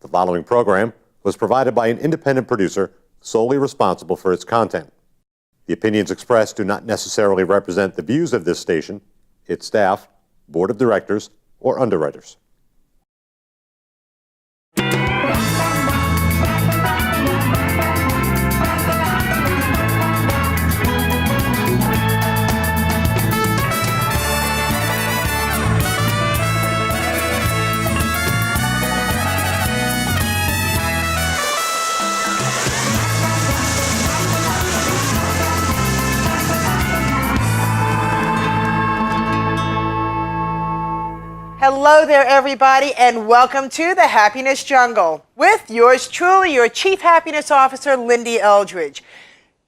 The following program was provided by an independent producer solely responsible for its content. The opinions expressed do not necessarily represent the views of this station, its staff, board of directors, or underwriters. Hello there, everybody, and welcome to the Happiness Jungle with yours truly, your Chief Happiness Officer, Lyn-Dee Eldridge.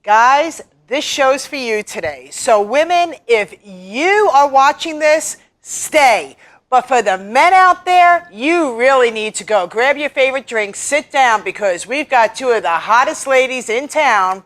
Guys, this show's for you today. So women, if you are watching this, stay. But for the men out there, you really need to go. Grab your favorite drink, sit down, because we've got two of the hottest ladies in town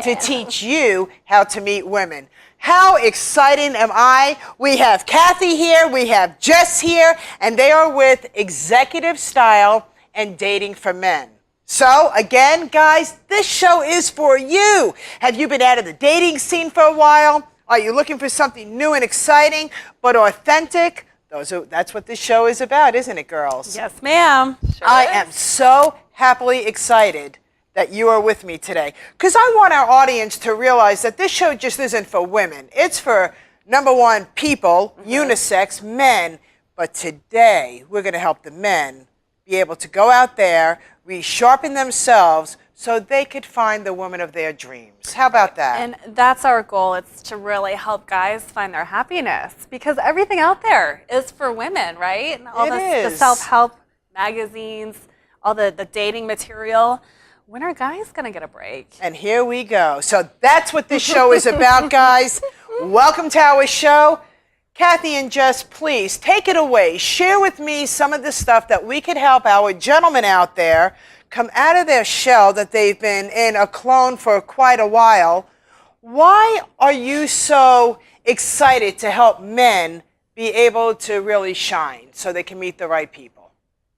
to teach you how to meet women. How exciting am I? We have Kathy here, we have Jess here, and they are with Executive Style and Dating for Men. So, again, guys, this show is for you. Have you been out of the dating scene for a while? Are you looking for something new and exciting, but authentic? That's what this show is about, isn't it, girls? Yes, ma'am. Sure I am so happily excited that you are with me today, because I want our audience to realize that this show just isn't for women. It's for, number one, people, unisex, men, but today we're going to help the men be able to go out there, resharpen themselves so they could find the woman of their dreams. How about that? And that's our goal. It's to really help guys find their happiness, because everything out there is for women, right? And all the self-help magazines, all the dating material. When are guys going to get a break? And here we go. So that's what this show is about, guys. Welcome to our show. Kathy and Jess, please take it away. Share with me some of the stuff that we could help our gentlemen out there come out of their shell that they've been in a clone for quite a while. Why are you so excited to help men be able to really shine so they can meet the right people?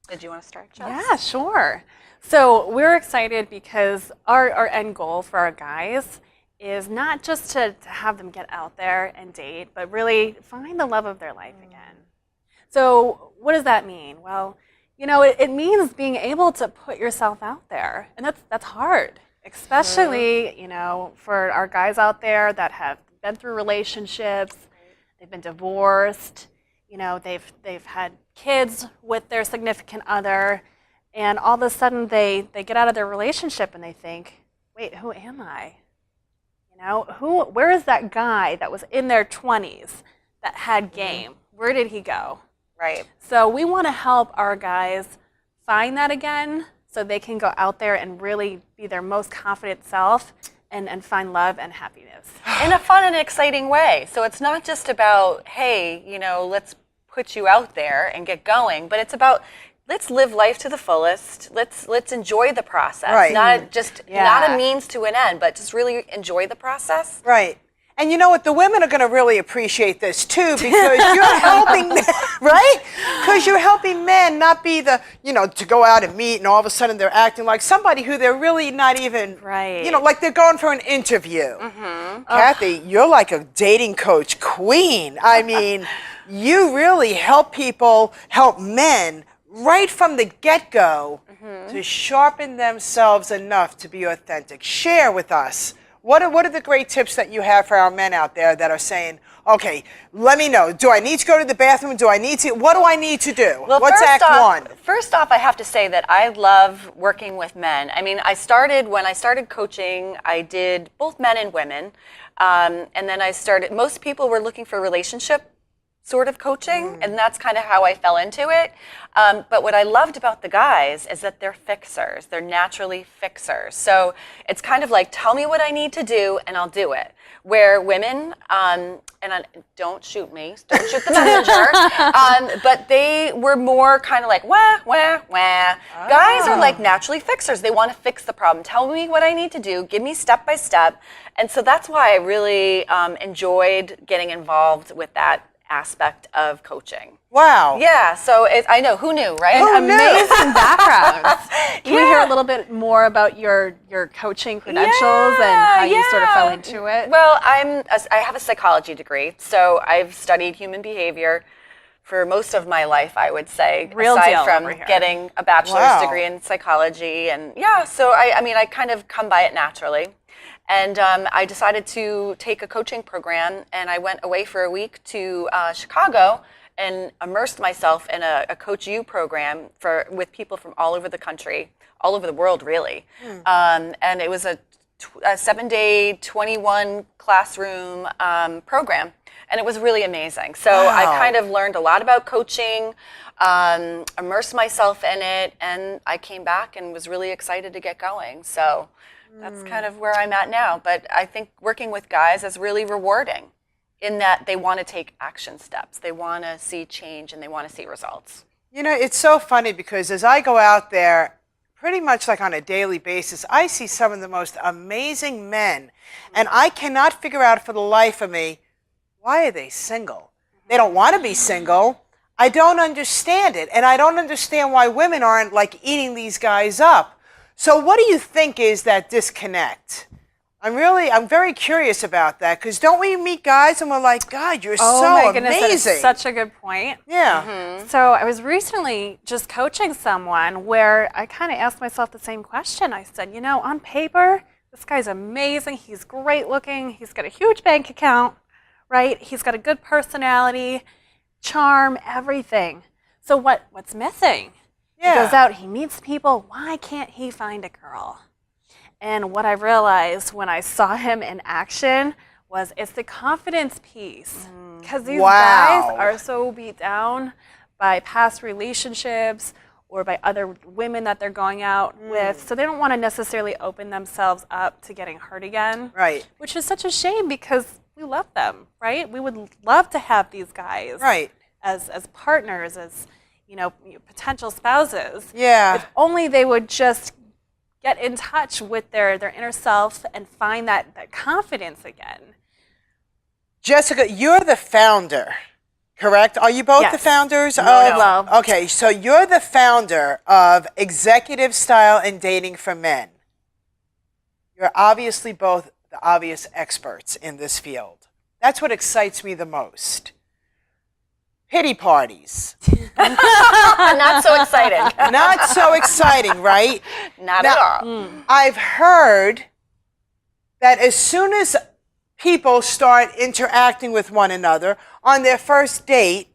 Did you want to start, Jess? Yeah, sure. So we're excited because our end goal for our guys is not just to have them get out there and date, but really find the love of their life again. So what does that mean? Well, you know, it means being able to put yourself out there, and that's hard, especially, you know, for our guys out there that have been through relationships, they've been divorced, you know, they've had kids with their significant other, and all of a sudden they get out of their relationship and they think, wait, who am I? You know, where is that guy that was in their 20s that had game? Where did he go? Right. So we want to help our guys find that again so they can go out there and really be their most confident self and find love and happiness. In a fun and exciting way. So it's not just about, hey, you know, let's put you out there and get going, but it's about, let's live life to the fullest. Let's enjoy the process. Right. Not a means to an end, but just really enjoy the process. Right. And you know what? The women are going to really appreciate this too, because you're helping men, right? Because you're helping men not be the, you know, to go out and meet and all of a sudden they're acting like somebody who they're really not even, you know, like they're going for an interview. Kathy, you're like a dating coach queen. I mean, you really help people, help men right from the get-go to sharpen themselves enough to be authentic. Share with us. What are the great tips that you have for our men out there that are saying, okay, let me know. Do I need to go to the bathroom? What do I need to do? Well, what's Act One? First off, I have to say that I love working with men. I mean, when I started coaching, I did both men and women. And then most people were looking for relationship sort of coaching, and that's kind of how I fell into it. But what I loved about the guys is that they're fixers. They're naturally fixers. So it's kind of like, tell me what I need to do, and I'll do it. Where women, don't shoot me, don't shoot the messenger, but they were more kind of like, wah, wah, wah. Oh. Guys are like naturally fixers. They want to fix the problem. Tell me what I need to do. Give me step by step. And so that's why I really enjoyed getting involved with that aspect of coaching. Wow. Yeah, so I know, who knew, right? An amazing background. Can we hear a little bit more about your coaching credentials and how you sort of fell into it? Well, I have a psychology degree, so I've studied human behavior for most of my life, I would say, Real aside deal from over here. getting a bachelor's degree in psychology. And so I mean, I kind of come by it naturally. And I decided to take a coaching program, and I went away for a week to Chicago and immersed myself in a Coach U program with people from all over the country, all over the world, really. And it was a 7-day, 21 classroom program. And it was really amazing. So I kind of learned a lot about coaching, immersed myself in it, and I came back and was really excited to get going. So that's kind of where I'm at now. But I think working with guys is really rewarding in that they want to take action steps. They want to see change and they want to see results. You know, it's so funny because as I go out there, pretty much like on a daily basis, I see some of the most amazing men. And I cannot figure out for the life of me, why are they single? They don't want to be single. I don't understand it. And I don't understand why women aren't like eating these guys up. So what do you think is that disconnect? I'm very curious about that, because don't we meet guys and we're like, God, you're Oh so my goodness, that is amazing. such a good point. Yeah. So I was recently just coaching someone where I kind of asked myself the same question. I said, you know, on paper, this guy's amazing. He's great looking. He's got a huge bank account, right? He's got a good personality, charm, everything. So what's missing? Yeah. He goes out, he meets people. Why can't he find a girl? And what I realized when I saw him in action was it's the confidence piece. Because these guys are so beat down by past relationships or by other women that they're going out with. So they don't want to necessarily open themselves up to getting hurt again. Right. Which is such a shame because we love them, right? We would love to have these guys as partners, as potential spouses. Yeah. If only they would just get in touch with their inner self and find that confidence again. Jessica, you're the founder, correct? Are you both Yes. the founders of? No. Okay, so you're the founder of Executive Style and Dating for Men. You're obviously both the obvious experts in this field. That's what excites me the most. Pity parties. Not so exciting. Not so exciting, right? Not at all. I've heard that as soon as people start interacting with one another on their first date,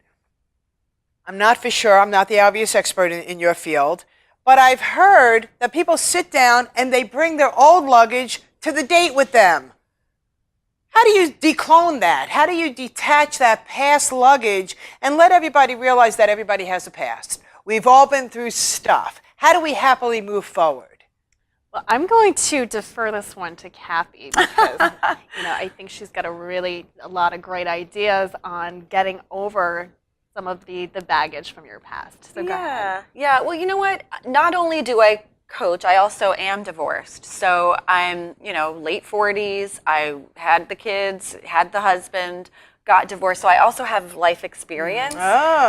I'm not for sure, I'm not the obvious expert in your field, but I've heard that people sit down and they bring their old luggage to the date with them. How do you declone that? How do you detach that past luggage and let everybody realize that everybody has a past? We've all been through stuff. How do we happily move forward? Well, I'm going to defer this one to Kathy because I think she's got a lot of great ideas on getting over some of the baggage from your past. So go ahead. Yeah. Well, you know what? Not only do I coach, I also am divorced. So I'm, late 40s. I had the kids, had the husband, got divorced. So I also have life experience,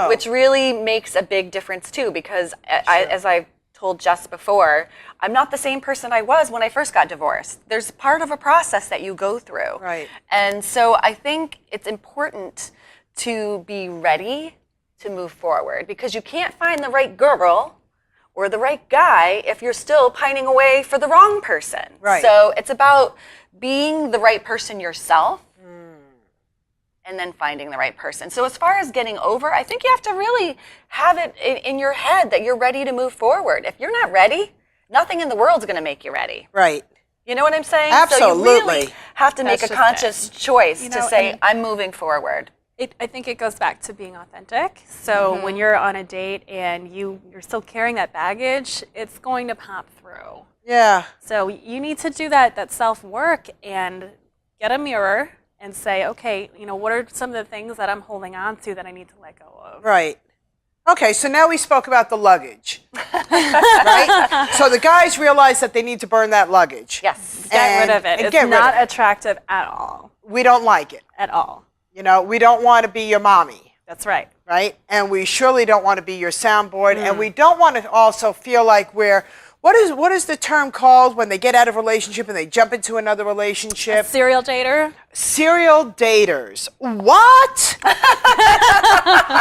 which really makes a big difference too, because as I told Jess before, I'm not the same person I was when I first got divorced. There's part of a process that you go through. Right. And so I think it's important to be ready to move forward, because you can't find the right girl or the right guy if you're still pining away for the wrong person. Right. So it's about being the right person yourself and then finding the right person. So as far as getting over, I think you have to really have it in your head that you're ready to move forward. If you're not ready, nothing in the world's going to make you ready. Right. You know what I'm saying? Absolutely. So you really have to make That's a just conscious choice to say, and I'm moving forward. I think it goes back to being authentic. So when you're on a date and you're still carrying that baggage, it's going to pop through. Yeah. So you need to do that self-work and get a mirror and say, okay, what are some of the things that I'm holding on to that I need to let go of? Right. Okay, so now we spoke about the luggage, right? So the guys realize that they need to burn that luggage. Yes. Get rid of it. and It's get rid not of it. attractive at all. We don't like it. At all. We don't want to be your mommy. That's right. Right? And we surely don't want to be your soundboard, and we don't want to also feel like we're, what is the term called when they get out of a relationship and they jump into another relationship? Serial dater. Serial daters. What?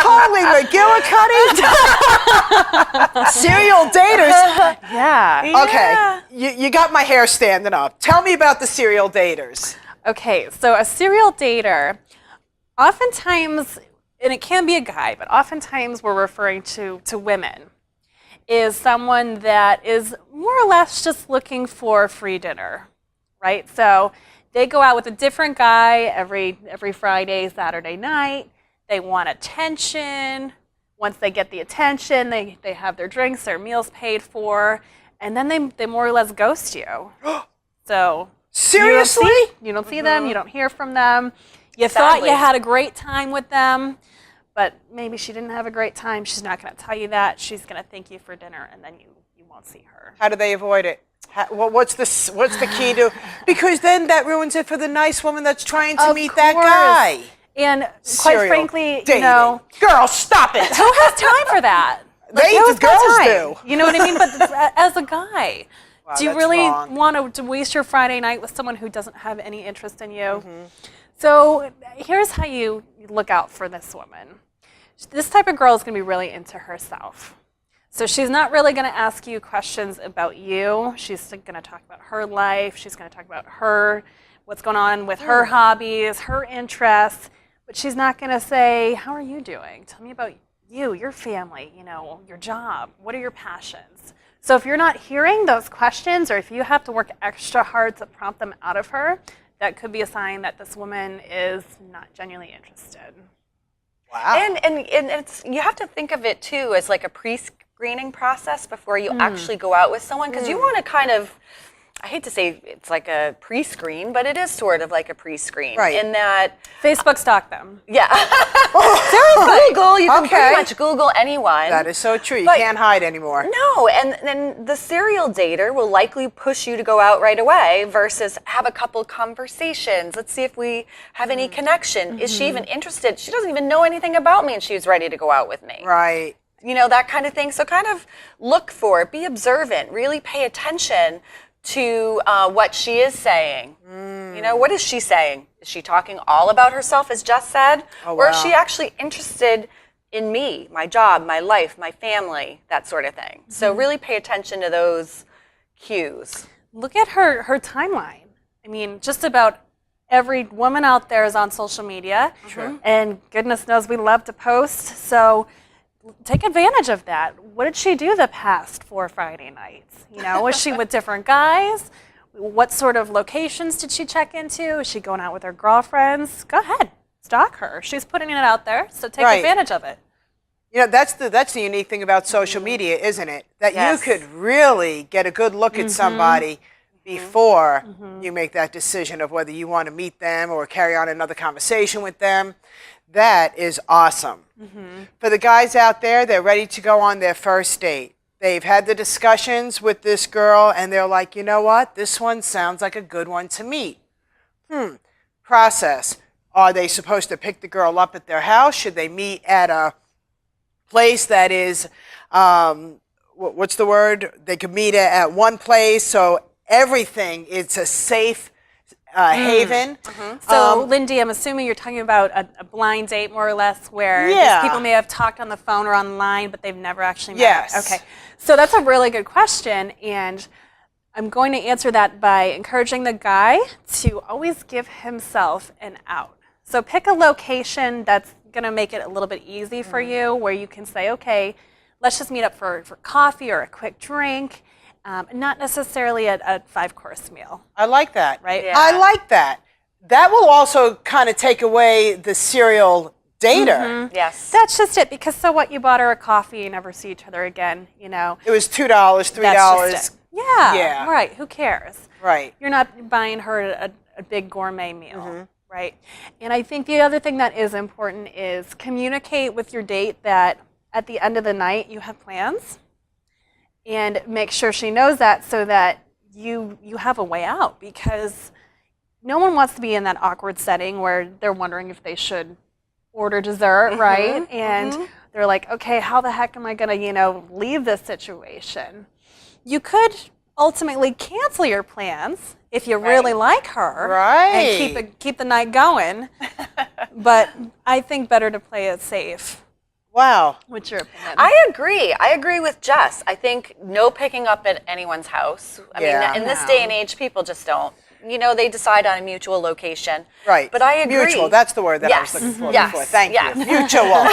Holy McGillicuddy. Serial daters. Yeah. Okay, you got my hair standing up. Tell me about the serial daters. Okay, so a serial dater, oftentimes, and it can be a guy, but oftentimes we're referring to women, is someone that is more or less just looking for free dinner, right? So they go out with a different guy every Friday, Saturday night. They want attention. Once they get the attention, they have their drinks, their meals paid for, and then they more or less ghost you. So Seriously? you don't see them, you don't hear from them. You thought you had a great time with them, but maybe she didn't have a great time. She's not going to tell you that. She's going to thank you for dinner, and then you won't see her. How do they avoid it? What's the key to? Because then that ruins it for the nice woman that's trying to meet that guy. And quite Serial frankly, dating. girl, stop it. who has time for that? The girls do. You know what I mean? But as a guy, Wow, do you that's really wrong. want to waste your Friday night with someone who doesn't have any interest in you? So here's how you look out for this woman. This type of girl is going to be really into herself. So she's not really going to ask you questions about you. She's going to talk about her life. She's going to talk about what's going on with her hobbies, her interests. But she's not going to say, how are you doing? Tell me about you, your family, your job. What are your passions? So if you're not hearing those questions, or if you have to work extra hard to prompt them out of her, that could be a sign that this woman is not genuinely interested. Wow. And it's, you have to think of it too as like a pre-screening process before you actually go out with someone, because you want to kind of, I hate to say it's like a pre-screen, but it is sort of like a pre-screen. Right. In that, Facebook stalk them. yeah. Google, you can Okay. pretty much Google anyone. That is so true. You But- can't hide anymore. No, and then the serial dater will likely push you to go out right away versus have a couple conversations. Let's see if we have any connection. Is she even interested? She doesn't even know anything about me and she's ready to go out with me. Right. That kind of thing. So kind of look for it, be observant, really pay attention to what she is saying. What is she saying? Is she talking all about herself, as Jess said? Or is wow. she actually interested in me, my job, my life, my family, that sort of thing? So really pay attention to those cues. Look at her timeline. I mean, just about every woman out there is on social media. Sure. And goodness knows we love to post. So take advantage of that. What did she do the past 4 Friday nights? Was she with different guys? What sort of locations did she check into? Is she going out with her girlfriends? Go ahead, stalk her. She's putting it out there, so take Right. advantage of it. That's the unique thing about social media, isn't it? That Yes. you could really get a good look at somebody before you make that decision of whether you want to meet them or carry on another conversation with them. That is awesome. For the guys out there, they're ready to go on their first date. They've had the discussions with this girl, and they're like, you know what? This one sounds like a good one to meet. Process. Are they supposed to pick the girl up at their house? Should they meet at a place that is, what's the word? They could meet at one place, so everything is a safe haven. So, Lyn-Dee, I'm assuming you're talking about a blind date, more or less, where Yeah. these people may have talked on the phone or online, but they've never actually met. Yes. Okay. So that's a really good question, and I'm going to answer that by encouraging the guy to always give himself an out. So pick a location that's going to make it a little bit easy for you, where you can say, okay, let's just meet up for coffee or a quick drink. Not necessarily a 5-course meal. I like that. Right? Yeah. I like that. That will also kind of take away the serial dater. Yes. That's just it, because so what, you bought her a coffee, you never see each other again, It was $2, $3. That's just it. Yeah, Yeah. right, who cares? Right. You're not buying her a big gourmet meal, right? And I think the other thing that is important is communicate with your date that at the end of the night you have plans, and make sure she knows that, so that you have a way out, because no one wants to be in that awkward setting where they're wondering if they should order dessert, right? And they're like, okay, how the heck am I going to, leave this situation? You could ultimately cancel your plans if you really like her, and keep the night going. But I think better to play it safe. Wow. What's your opinion? I agree. I agree with Jess. I think no picking up at anyone's house. I mean, in this day and age, people just don't. They decide on a mutual location. Right. But I agree. Mutual, that's the word that I was looking for before. Thank you. Mutual.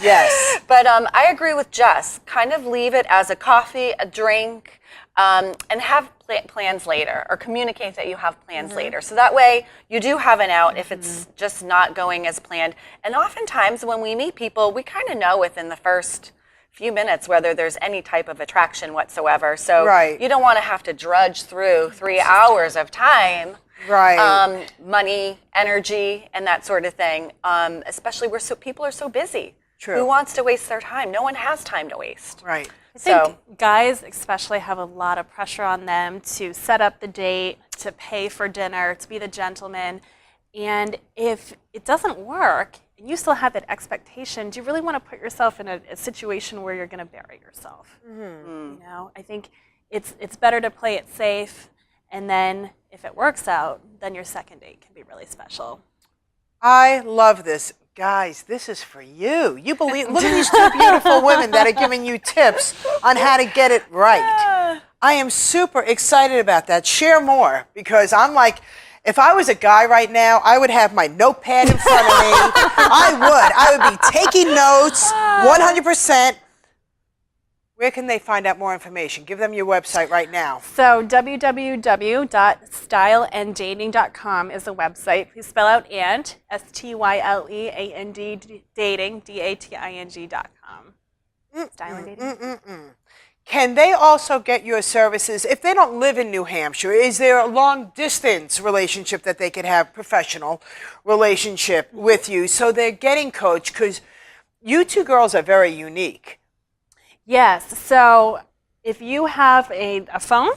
Yes. But I agree with Jess. Kind of leave it as a coffee, a drink, and have plans later, or communicate that you have plans later. So that way you do have an out if it's just not going as planned. And oftentimes when we meet people, we kind of know within the first few minutes whether there's any type of attraction whatsoever. So you don't want to have to drudge through 3 hours of time, money, energy, and that sort of thing. Especially where people are so busy. True. Who wants to waste their time? No one has time to waste. Right. I think guys especially have a lot of pressure on them to set up the date, to pay for dinner, to be the gentleman. And if it doesn't work, and you still have that expectation, do you really want to put yourself in a situation where you're going to bury yourself? I think it's better to play it safe, and then if it works out, then your second date can be really special. I love this. Guys, this is for you. You believe, look at these two beautiful women that are giving you tips on how to get it right. I am super excited about that. Share more, because I'm like, if I was a guy right now, I would have my notepad in front of me. I would be taking notes 100%. Where can they find out more information? Give them your website right now. So www.styleanddating.com is the website. Please spell out and, STYLEAND, dating, DATING.com. Style and Dating. Can they also get your services if they don't live in New Hampshire? Is there a long distance relationship that they could have, professional relationship with you, so they're getting coached? Because you two girls are very unique. Yes, so if you have a phone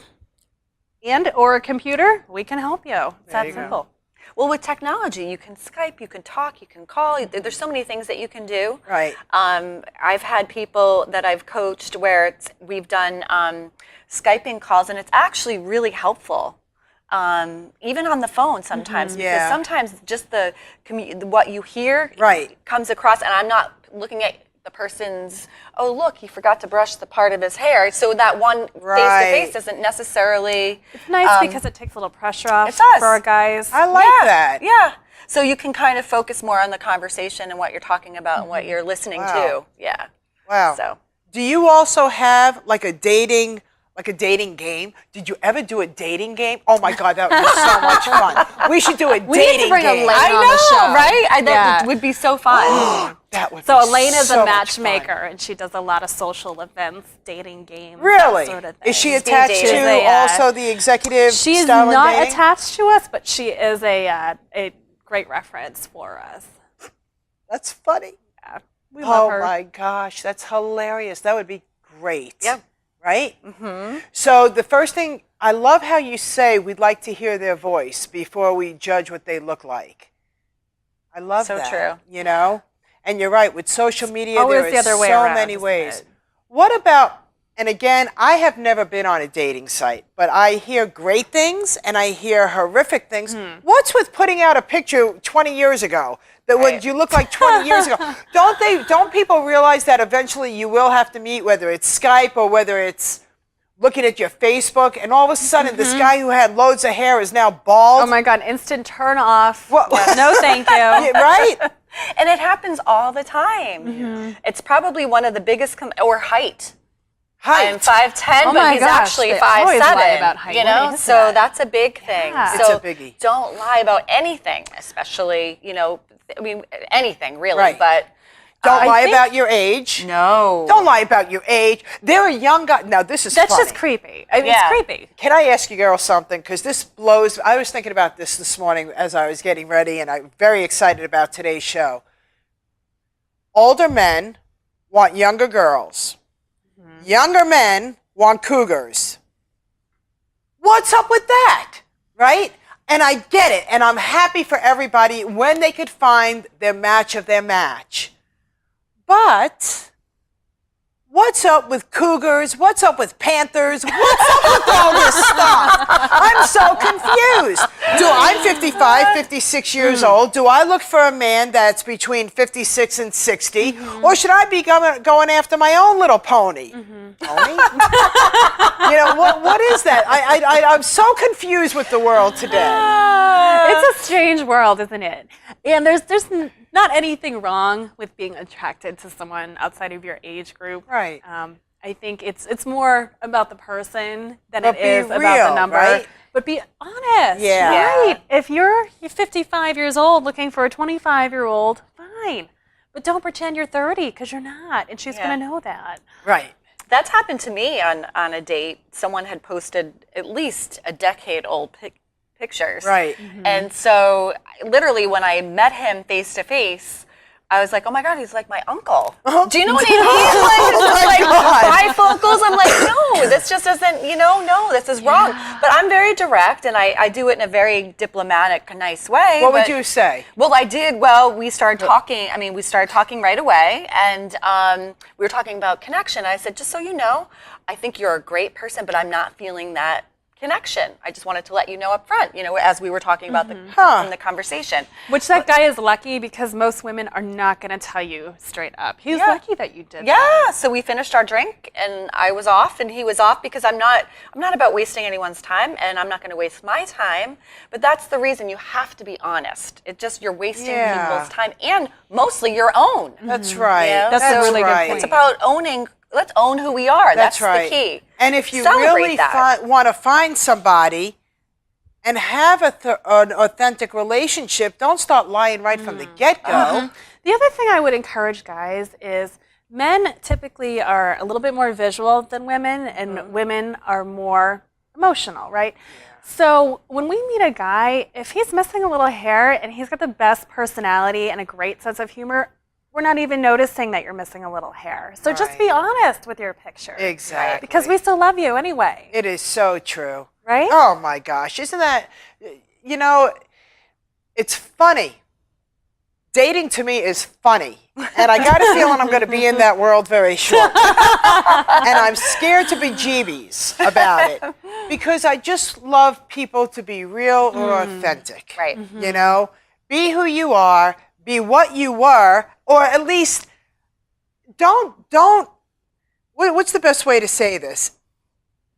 and or a computer, we can help you. It's that simple. Well, with technology, you can Skype, you can talk, you can call. There's so many things that you can do. Right. I've had people that I've coached where we've done Skyping calls, and it's actually really helpful. Even on the phone sometimes, because sometimes just what you hear comes across, and I'm not looking at the person's, oh, look, he forgot to brush the part of his hair. So that one face-to-face isn't necessarily... It's nice because it takes a little pressure off for our guys. I like that. Yeah. So you can kind of focus more on the conversation and what you're talking about and what you're listening to. Yeah. Wow. So. Do you also have like a dating game? Did you ever do a dating game? Oh my God, that would be so much fun. We should do a dating game. We need to bring Elaine on the show. Right? That would be so fun. That would so be Elaine is so a much matchmaker, fun. and she does a lot of social events, dating games, Really? that sort of thing. Is she attached to also the executive She is style not and dating? attached to us, but she is a great reference for us. That's funny. Yeah, we love her. Oh my gosh, that's hilarious. That would be great. Yeah. Right? So the first thing, I love how you say we'd like to hear their voice before we judge what they look like. I love that. So true. You know? And you're right, with social media, Always there the is other way so around, many isn't ways. it? What about, and again, I have never been on a dating site, but I hear great things and I hear horrific things. What's with putting out a picture 20 years ago that would you look like 20 years ago? Don't people realize that eventually you will have to meet, whether it's Skype or whether it's looking at your Facebook, and all of a sudden this guy who had loads of hair is now bald? Oh my God, instant turn off. What? No, thank you. Yeah, right? And it happens all the time. It's probably one of the biggest, or height. I'm 5'10", Oh but my he's gosh, actually they always 5'7". lie about height. You What know, is so that? that's a big thing. Yeah. It's So a biggie. don't lie about anything, especially, I mean, anything really, Right. but Don't I lie think- about your age. No. Don't lie about your age. There are young guys. Now, this is That's funny. just creepy. I mean, Yeah. it's creepy. Can I ask you girls something? Because this blows. I was thinking about this morning as I was getting ready, and I'm very excited about today's show. Older men want younger girls. Younger men want cougars. What's up with that? Right? And I get it, and I'm happy for everybody when they could find their match of their match. But what's up with cougars? What's up with panthers? What's up with all this stuff? I'm so confused. I'm 55, 56 years old. Do I look for a man that's between 56 and 60? Or should I be going after my own little pony? Pony? You know, what is that? I'm so confused with the world today. It's a strange world, isn't it? And there's not anything wrong with being attracted to someone outside of your age group. Right. I think it's more about the person than But it is be about real, the number. right? But be honest. Yeah. Right. If you're 55 years old looking for a 25-year-old, fine. But don't pretend you're 30 because you're not, and she's going to know that. Right. That's happened to me on a date. Someone had posted at least a decade-old pictures. Right. And so literally when I met him face to face, I was like, oh my God, he's like my uncle. Do you know what I mean? Like bifocals. I'm like, no, this just isn't, no, this is wrong. But I'm very direct, and I do it in a very diplomatic, nice way. What would you say? Well, I did. Well, we started talking. We started talking right away, and we were talking about connection. I said, just so you know, I think you're a great person, but I'm not feeling that connection. I just wanted to let you know up front, as we were talking about in the conversation. Which that guy is lucky, because most women are not going to tell you straight up. He's lucky that you did that. Yeah, so we finished our drink, and I was off and he was off, because I'm not about wasting anyone's time, and I'm not going to waste my time. But that's the reason you have to be honest. It's just you're wasting people's time, and mostly your own. That's right. That's a really good point. It's about owning. Let's own who we are. That's right. the key. And if you Celebrate really that. want to find somebody and have an authentic relationship, don't start lying right from the get-go. The other thing I would encourage guys is men typically are a little bit more visual than women, and women are more emotional, right? So when we meet a guy, if he's missing a little hair and he's got the best personality and a great sense of humor, we're not even noticing that you're missing a little hair. So just be honest with your picture. Exactly. Because we still love you anyway. It is so true. Right? Oh my gosh, isn't that, it's funny. Dating to me is funny. And I got a feeling I'm going to be in that world very shortly. And I'm scared to be jeebies about it. Because I just love people to be real or authentic. Right. Be who you are, be what you were, or at least what's the best way to say this?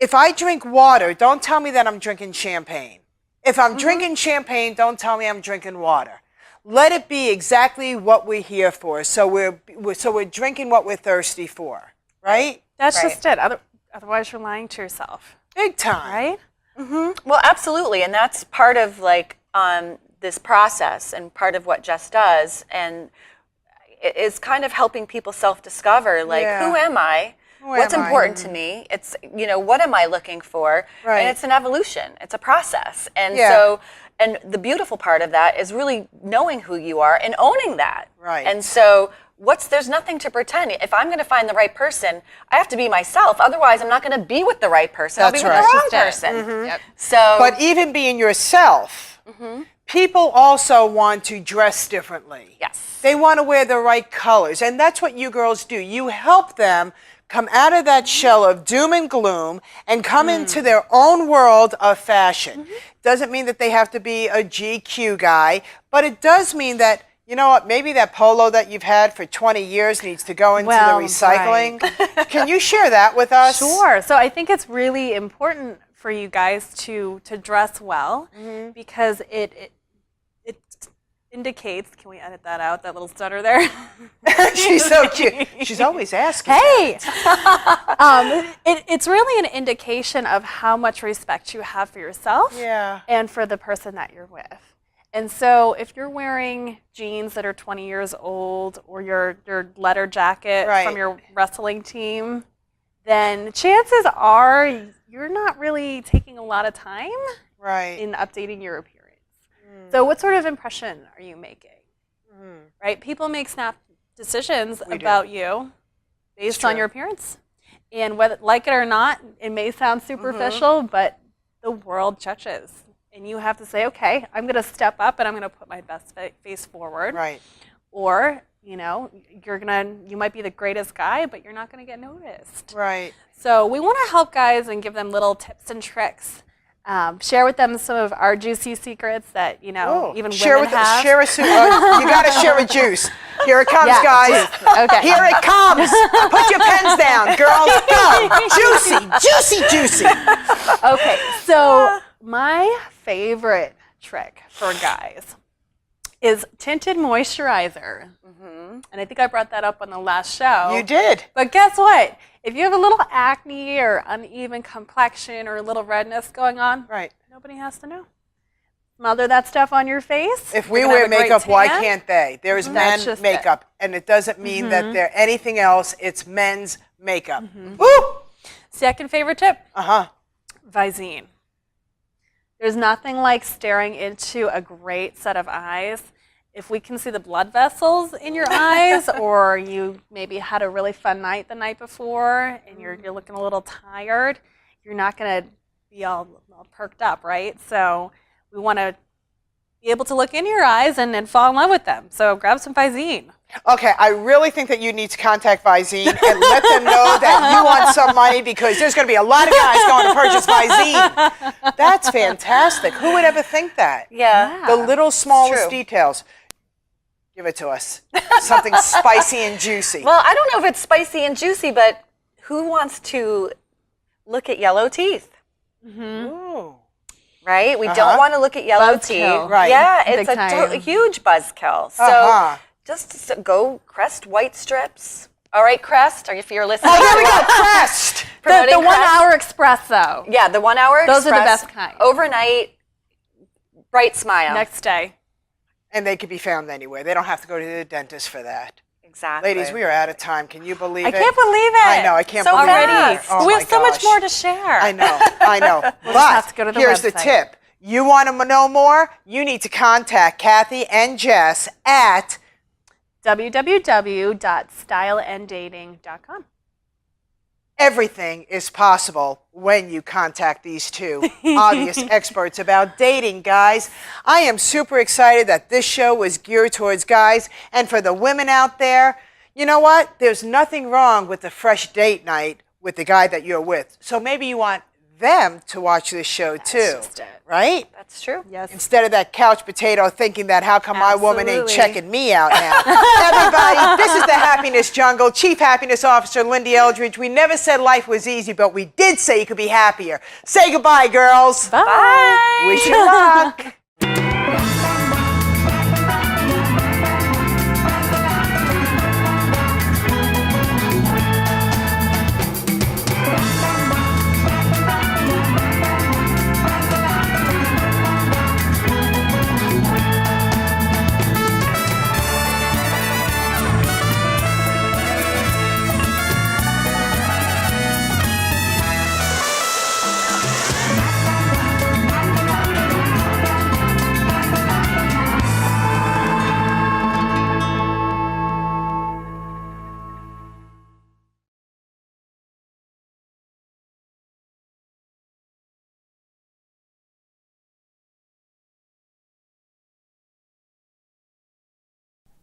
If I drink water, don't tell me that I'm drinking champagne. If I'm drinking champagne, don't tell me I'm drinking water. Let it be exactly what we're here for. So we're drinking what we're thirsty for, right? That's just it. Otherwise, you're lying to yourself. Big time. Right? Well, absolutely, and that's part of this process, and part of what Jess does, and it is kind of helping people self-discover, who am I? What's important to me? It's, what am I looking for? Right. And it's an evolution. It's a process. And so, and the beautiful part of that is really knowing who you are and owning that. Right. And so there's nothing to pretend. If I'm going to find the right person, I have to be myself. Otherwise, I'm not going to be with the right person. I'll be with the wrong person. Yep. So, But even being yourself, people also want to dress differently. yes. They want to wear the right colors. And that's what you girls do. You help them come out of that shell of doom and gloom and come into their own world of fashion. Doesn't mean that they have to be a GQ guy, but it does mean that, maybe that polo that you've had for 20 years needs to go into the recycling. Right. Can you share that with us? Sure. So I think it's really important for you guys to dress well, because it indicates, can we edit that out, that little stutter there? She's so cute. She's always asking. Hey! It's really an indication of how much respect you have for yourself and for the person that you're with. And so if you're wearing jeans that are 20 years old, or your leather jacket from your wrestling team, then chances are you're not really taking a lot of time in updating your appearance. So what sort of impression are you making? Right? People make snap decisions about you based on your appearance. And whether, like it or not, it may sound superficial, but the world judges. and you have to say, okay, I'm going to step up and I'm going to put my best face forward. Right. Or, you know, you might be the greatest guy, but you're not going to get noticed. Right. So we want to help guys and give them little tips and tricks. Share with them some of our juicy secrets that, you know, even women have. Share a you got to share a juice. Here it comes, Yeah, guys. Okay. Here it comes. Put your pens down, girls. Go. Juicy, juicy, juicy. Okay, so my favorite trick for guys is tinted moisturizer. And I think I brought that up on the last show. You did. But guess what? If you have a little acne or uneven complexion or a little redness going on, Right. nobody has to know. Smother that stuff on your face. If we You're gonna wear have a great makeup, why tan. can't they? There's That's men just makeup, and it doesn't mean that they're anything else. It's men's makeup. Woo! Second favorite tip, Uh-huh. Visine. There's nothing like staring into a great set of eyes. If we can see the blood vessels in your eyes, or you maybe had a really fun night the night before and you're looking a little tired, you're not going to be all perked up, right? So we want to be able to look in your eyes and fall in love with them. So grab some Visine. Okay, I really think that you need to contact Visine and let them know that you want some money, because there's going to be a lot of guys going to purchase Visine. That's fantastic. Who would ever think that? Yeah. The little smallest true. details. Give it to us. Something spicy and juicy. Well, I don't know if it's spicy and juicy, but who wants to look at yellow teeth? Ooh. Right? We don't want to look at yellow Buzzkill. teeth. Right. Yeah, Big it's a time. huge buzzkill. So just go Crest white strips. All right, Crest, if you're listening. Oh, there we go. Crest. The Promoting 1 Crest. hour espresso. Yeah, the 1 hour Those are the express, best kind. Overnight, bright smile. Next day. And they can be found anywhere. They don't have to go to the dentist for that. Exactly. Ladies, we are out of time. Can you believe it? I can't believe it. I know. I can't So believe Already. it. Oh we my have so much gosh. more to share. I know. I know. We'll just have to go to the here's the website. tip. You want to know more? You need to contact Kathy and Jess at www.styleanddating.com. Everything is possible when you contact these two obvious experts about dating, guys. I am super excited that this show was geared towards guys. And for the women out there, you know what? There's nothing wrong with a fresh date night with the guy that you're with. So maybe you want them to watch this show too, just it. right? That's true. Yes. Instead of that couch potato thinking that how come my woman ain't Absolutely. checking me out now. Everybody, this is the Happiness Jungle. Chief Happiness Officer Lyn-Dee Eldridge. We never said life was easy, but we did say you could be happier. Say goodbye, girls. Bye. Wish you luck.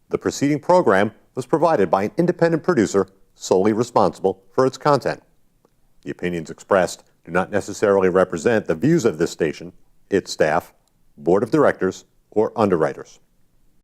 The preceding program was provided by an independent producer solely responsible for its content. The opinions expressed do not necessarily represent the views of this station, its staff, board of directors, or underwriters.